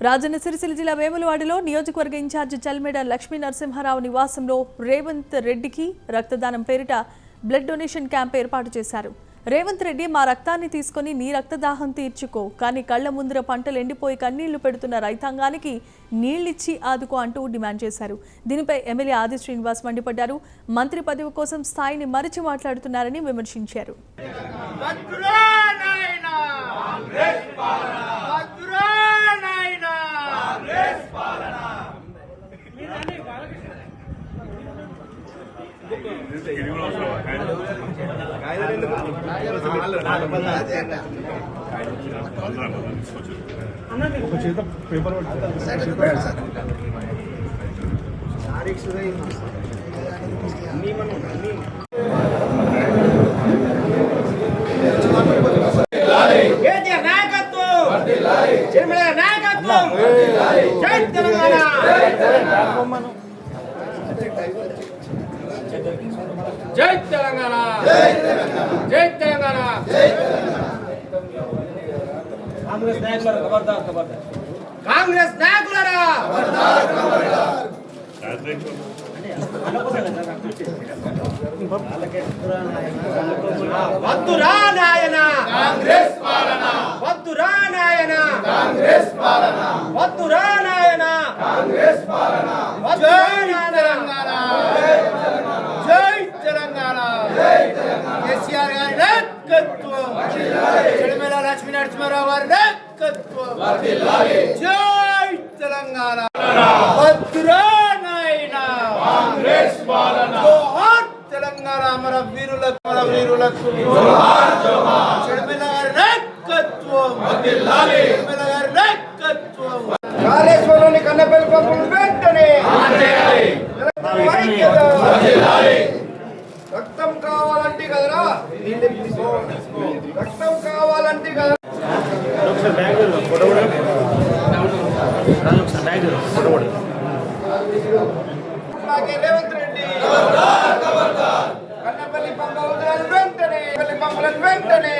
రాజన్న సిరిసిల్ల జిల్లా వేములవాడలో నియోజకవర్గ ఇన్ఛార్జి చల్మేడ లక్ష్మీ నరసింహారావు నివాసంలో రేవంత్ రెడ్డికి రక్తదానం పేరిట బ్లడ్ డొనేషన్ క్యాంప్ ఏర్పాటు చేశారు. రేవంత్ రెడ్డి మా రక్తాన్ని తీసుకొని నీ రక్తదాహం తీర్చుకో, కానీ కళ్ల ముందర పంటలు ఎండిపోయి కన్నీళ్లు పెడుతున్న రైతాంగానికి నీళ్లిచ్చి ఆదుకో అంటూ డిమాండ్ చేశారు. దీనిపై ఎమ్మెల్యే ఆది శ్రీనివాస్ మండిపడ్డారు. మంత్రి పదవి కోసం స్థాయిని మరిచి మాట్లాడుతున్నారని విమర్శించారు. జై తెలంగాణ, జై తెలంగాణ. కాంగ్రెస్ నాయకులారా ఖబర్దార్, ఖబర్దార్. కాంగ్రెస్ నాయకులారా వద్దురా నాయన కాంగ్రెస్ పాలన, వద్దురా నాయన కాంగ్రెస్ పాలన, వద్దురా నాయన కాంగ్రెస్ పాలన. జై తెలంగాణ, జై తెలంగాణ, కేసీఆర్ గారి నాయకత్వం, చల్మేడ లక్ష్మీ నరసింహారావు గారి నాయకత్వం, జై తెలంగాణ. వద్దురా నాయన కాంగ్రెస్ పాలన, జోహార్ తెలంగాణ. మన వీరులకు, మన వీరులకు చల్మేడ గారి నాయకత్వం, చల్మేడ గారి నాయకత్వం. కాళేశ్వరంలోని కన్నపల్లి పంపులు వెంటనే రక్తం కావాలంటే కదరా, రక్తం కావాలంటే కదా. రేవంత్ రెడ్డి కన్నపల్లి పంపులను వెంటనే, పంపులను వెంటనే.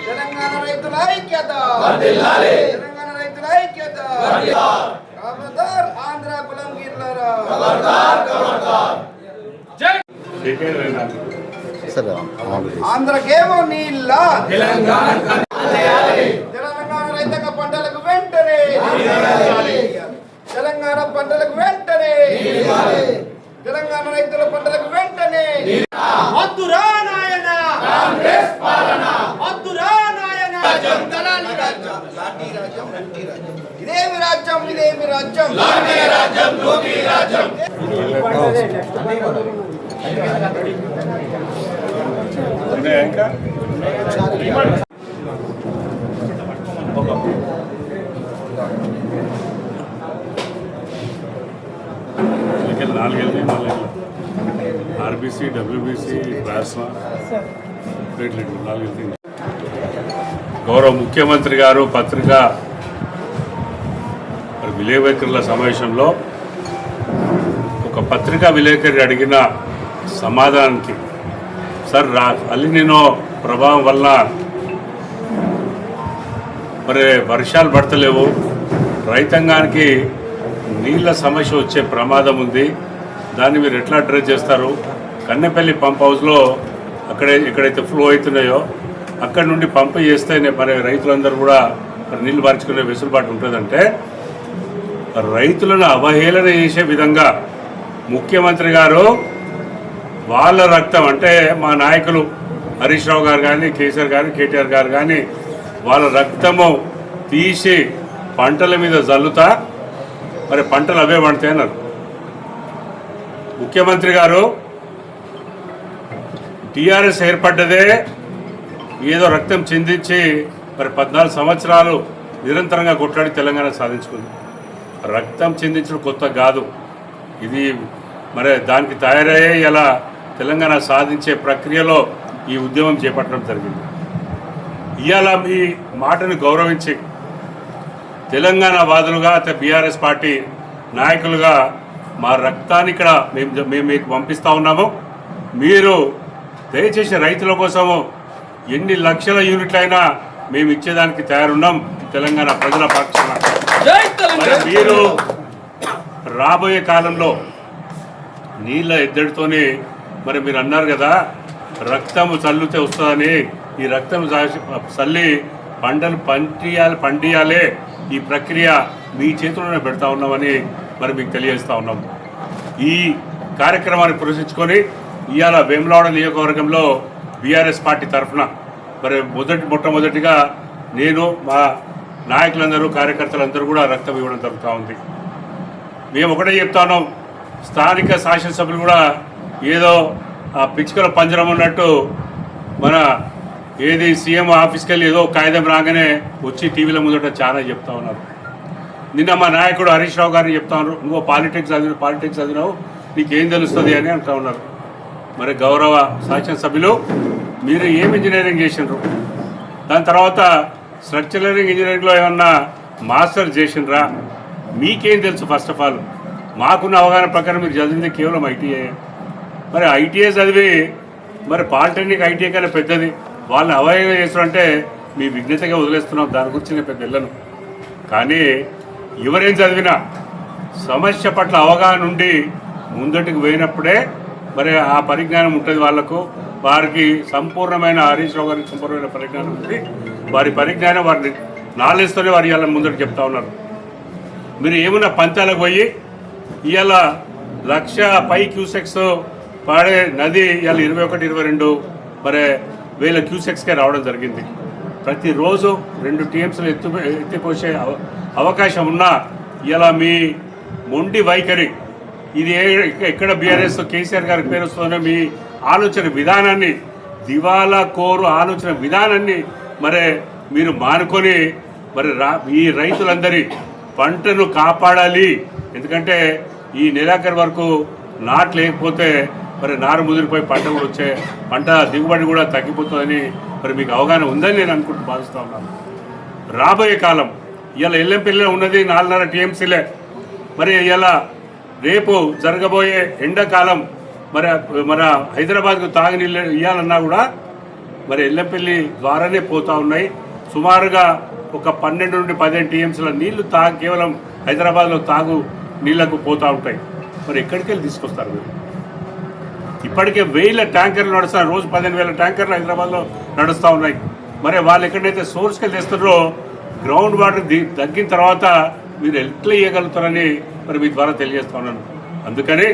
తెలంగాణ రైతుల ఐక్యత, తెలంగాణ రైతుల ఐక్యత. ఖబర్దార్ ఆంధ్ర కులంగీర్లారా, ఆంధ్రకేమో నీళ్ళ, తెలంగాణ రైతాంగ పంటలకు వెంటనే, తెలంగాణ పంటలకు వెంటనే, తెలంగాణ రైతుల పంటలకు వెంటనే. వద్దురా నాయన కాంగ్రెస్ పాలన, వద్దురా నాయన దళాలి రాజ్యం, లాఠీ రాజ్యం, లంటీ రాజ్యం. ఇదేమి రాజ్యం, ఇదేమి రాజ్యం, లాఠీ రాజ్యం, లోకీ రాజ్యం. ఆర్బీసీ, డబ్ల్యూబీసీ, ప్లాస్మా ప్లేట్లెట్ 4 గౌరవ ముఖ్యమంత్రి గారు పత్రికా విలేకరుల సమావేశంలో ఒక పత్రికా విలేకరి అడిగిన సమాధానానికి, సార్ అల్లినో ప్రభావం వల్ల మరి వర్షాలు పడతలేవు, రైతాంగానికి నీళ్ళ సమస్య వచ్చే ప్రమాదం ఉంది, దాన్ని మీరు ఎట్లా అడ్రస్ చేస్తారు? కన్నెపల్లి పంప్ హౌస్లో ఎక్కడైతే ఫ్లో అవుతున్నాయో అక్కడ నుండి పంప్ చేస్తేనే మరి రైతులందరూ కూడా మరి నీళ్ళు మార్చుకునే వెసులుబాటు ఉంటుందంటే, రైతులను అవహేళన చేసే విధంగా ముఖ్యమంత్రి గారు వాళ్ళ రక్తం అంటే మా నాయకులు హరీష్ రావు గారు కానీ, కేసీఆర్ గారు, కేటీఆర్ గారు కానీ వాళ్ళ రక్తము తీసి పంటల మీద జల్లుతా మరి పంటలు అవే పండుతాయి అన్నారు. ముఖ్యమంత్రి గారు టీఆర్ఎస్ ఏర్పడ్డదే ఏదో రక్తం చిందించి మరి 14 సంవత్సరాలు నిరంతరంగా కొట్లాడి తెలంగాణ సాధించుకుంది. రక్తం చిందించడం కొత్త కాదు, ఇది మరి దానికి తయారయ్యే ఇలా తెలంగాణ సాధించే ప్రక్రియలో ఈ ఉద్యమం చేపట్టడం జరిగింది. ఇవాళ మీ మాటను గౌరవించి తెలంగాణ వాదులుగా బీఆర్ఎస్ పార్టీ నాయకులుగా మా రక్తాన్ని ఇక్కడ మేము మీకు పంపిస్తూ ఉన్నాము. మీరు దయచేసి రైతుల కోసము ఎన్ని లక్షల యూనిట్లైనా మేము ఇచ్చేదానికి తయారున్నాం. తెలంగాణ ప్రజల పక్షాన. మరి మీరు రాబోయే కాలంలో నీళ్ళ ఎద్దడితోనే మరి మీరు అన్నారు కదా రక్తము చల్లితే వస్తుందని, ఈ రక్తం చల్లి పంటలు పండియాలే ఈ ప్రక్రియ మీ చేతుల్లోనే పెడతా ఉన్నామని మరి మీకు తెలియజేస్తూ ఉన్నాం. ఈ కార్యక్రమాన్ని పురస్కరించుకొని ఇవాళ వేములవాడ నియోజకవర్గంలో బీఆర్ఎస్ పార్టీ తరఫున మరి మొట్టమొదటిగా నేను మా నాయకులందరూ కార్యకర్తలందరూ కూడా రక్తం ఇవ్వడం జరుగుతూ ఉంది. మేము ఒకటే చెప్తా ఉన్నాం, స్థానిక శాసనసభ్యులు కూడా ఏదో ఆ పిచ్చుకల పంజరం ఉన్నట్టు మన ఏది సీఎం ఆఫీస్కి వెళ్ళి ఏదో కాగితం రాగానే వచ్చి టీవీల ముందట చాలా చెప్తా ఉన్నారు. నిన్న మా నాయకుడు హరీష్ రావు గారిని చెప్తా ఉన్నారు, నువ్వు పాలిటిక్స్ చదివినావు నీకేం తెలుస్తుంది అని అంటూ ఉన్నారు. మరి గౌరవ శాసనసభ్యులు మీరు ఏం ఇంజనీరింగ్ చేసినారు, దాని తర్వాత స్ట్రక్చరల్ ఇంజనీరింగ్లో ఏమన్నా మాస్టర్ చేసినరా, మీకేం తెలుసు? ఫస్ట్ ఆఫ్ ఆల్ మాకున్న అవగాహన ప్రకారం మీరు చదివింది కేవలం ఐటీఐ. మరి ఐటీఐ చదివి మరి పాలిటెక్నిక్ ఐటీఐ కన్నా పెద్దది, వాళ్ళని అవగాహన చేస్తారంటే మీ విఘ్నతగా వదిలేస్తున్నాం. దాని గురించి నేను పెద్ద వెళ్ళను. కానీ ఎవరేం చదివినా సమస్య పట్ల అవగాహన ఉండి ముందటికి పోయినప్పుడే మరి ఆ పరిజ్ఞానం ఉంటుంది వాళ్ళకు. వారికి సంపూర్ణమైన హరీష్ రావు గారికి సంపూర్ణమైన పరిజ్ఞానం ఉంది. వారి పరిజ్ఞానం వారి నాలెడ్జ్తోనే వారు ఇవాళ ముందరికి చెప్తా ఉన్నారు. మీరు ఏమన్నా పంచాలకు పోయి ఇవాళ 1,00,000 క్యూసెక్స్ పాడే నది ఇవాళ 21-22 మరి 1000 క్యూసెక్స్కే రావడం జరిగింది. ప్రతిరోజు 2 టీఎంసీలు ఎత్తిపోసే అవకాశం ఉన్నా ఇలా మీ మొండి వైఖరి, ఇది ఎక్కడ బీఆర్ఎస్ కేసీఆర్ గారికి పేరు వస్తుందో మీ ఆలోచన విధానాన్ని, దివాలా కోరు ఆలోచన విధానాన్ని మరి మీరు మానుకొని మరి ఈ రైతులందరి పంటను కాపాడాలి. ఎందుకంటే ఈ నెలాఖరు వరకు నాటు లేకపోతే మరి నారు ముదిరిపోయి పంట కూడా పంట దిగుబడి కూడా తగ్గిపోతుందని మరి మీకు అవగాహన ఉందని నేను భావిస్తూ ఉన్నాను. రాబోయే కాలం ఇవాళ ఎల్లంపల్లిలో ఉన్నది 4.5 టీఎంసీలే. మరి ఇలా రేపు జరగబోయే ఎండాకాలం మరి మన హైదరాబాద్కు తాగునీళ్ళు ఇవ్వాలన్నా కూడా మరి ఎల్లంపల్లి ద్వారానే పోతూ ఉన్నాయి. సుమారుగా ఒక 12-15 టీఎంసీల నీళ్లు కేవలం హైదరాబాద్లో తాగు నీళ్లకు పోతూ ఉంటాయి. మరి ఎక్కడికి వెళ్ళి తీసుకొస్తారు మీరు? ఇప్పటికే 1000 ట్యాంకర్లు నడుస్తారు, రోజు 15,000 ట్యాంకర్లు హైదరాబాద్లో నడుస్తూ ఉన్నాయి. మరి వాళ్ళు ఎక్కడైతే సోర్స్కి వెళ్ళి తెస్తారో గ్రౌండ్ వాటర్ తగ్గిన తర్వాత మీరు ఎట్లా ఇవ్వగలుగుతారని మరి మీ ద్వారా తెలియజేస్తా ఉన్నాను. అందుకని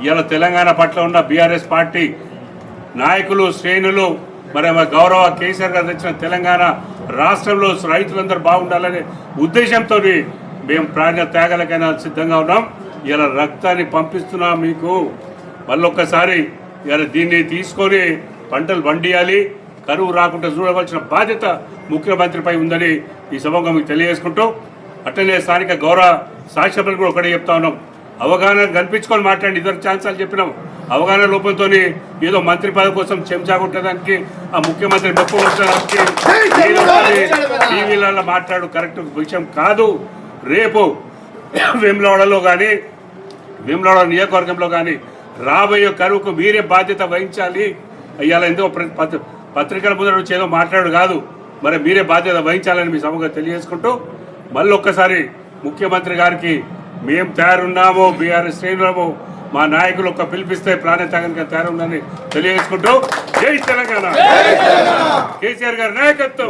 ఇవాళ తెలంగాణ పట్ల ఉన్న బీఆర్ఎస్ పార్టీ నాయకులు శ్రేణులు మరి గౌరవ కేసీఆర్ గారు తెచ్చిన తెలంగాణ రాష్ట్రంలో రైతులందరూ బాగుండాలనే ఉద్దేశంతో మేము ప్రాణ త్యాగాలకైనా సిద్ధంగా ఉన్నాం. ఇలా రక్తాన్ని పంపిస్తున్నాం మీకు. మళ్ళొక్కసారి ఇలా దీన్ని తీసుకొని పంటలు పండియాలి, కరువు రాకుండా చూడవలసిన బాధ్యత ముఖ్యమంత్రిపై ఉందని ఈ సభగా మీకు తెలియజేసుకుంటూ, అట్లనే స్థానిక గౌరవ శాసనసభ్యులు కూడా ఒకటే చెప్తా ఉన్నాం, అవగాహన కల్పించుకొని మాట్లాడి ఇద్దరు ఛాన్సాలు చెప్పినాం. అవగాహన లోపంతో ఏదో మంత్రి పదవి కోసం చెంచా కొట్టడానికి ఆ ముఖ్యమంత్రి మెప్పు వచ్చడానికి టీవీలలో మాట్లాడు కరెక్ట్ విషయం కాదు. రేపు వేములవాడలో కానీ వేములవాడ నియోజకవర్గంలో కానీ రాబోయే కరువుకు మీరే బాధ్యత వహించాలి. ఇవాళ ఎందుకో పత్రికల ముందర వచ్చి ఏదో మాట్లాడు కాదు, మరి మీరే బాధ్యత వహించాలని మీ సభగా తెలియజేసుకుంటూ, మళ్ళీ ఒక్కసారి ముఖ్యమంత్రి గారికి మేము తయారున్నాము, బీఆర్ఎస్ శ్రేణులము, మా నాయకులు ఒక్క పిలిపిస్తే ప్రాణత్యాగానికి తయారుందని తెలియజేసుకుంటూ, జై తెలంగాణ, కేసీఆర్ గారి నాయకత్వం.